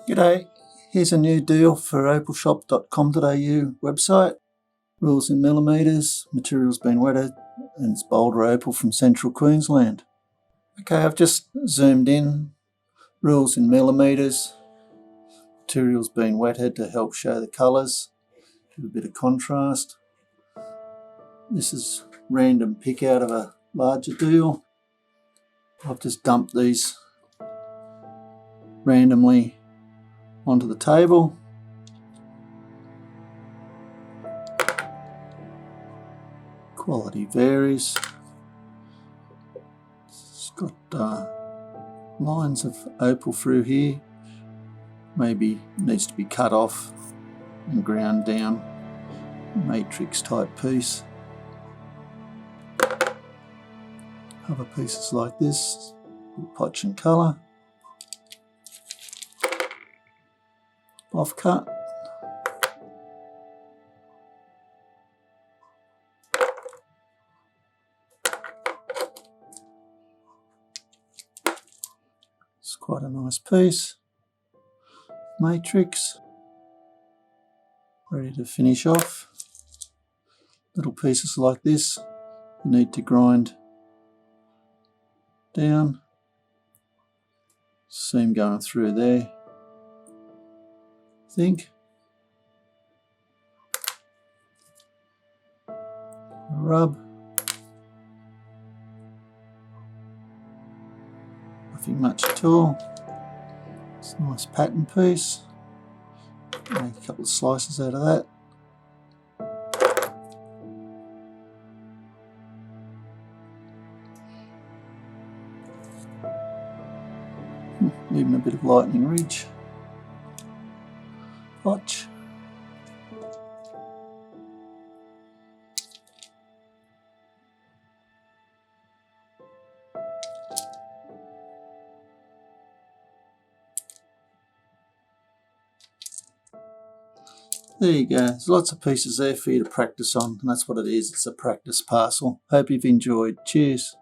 G'day, here's a new deal for OpalShop.com.au website. Rules in millimetres, material's been wetted, and it's Boulder Opal from central Queensland. Okay, I've just zoomed in. Rules in millimetres, material's been wetted to help show the colours, give a bit of contrast. This is random pick out of a larger deal. I've just dumped these randomly onto the table. Quality varies. It's got lines of opal through here. Maybe needs to be cut off and ground down. Matrix type piece. Other pieces like this, potch and colour. Off cut. It's quite a nice piece. Matrix. Ready to finish off. Little pieces like this you need to grind down. Seam going through there. I think. Rub. Nothing much at all. It's a nice pattern piece. Make a couple of slices out of that. Even a bit of lightning ridge. Potch. There you go. There's lots of pieces there for you to practice on, and that's what it is. It's a practice parcel. Hope you've enjoyed. Cheers.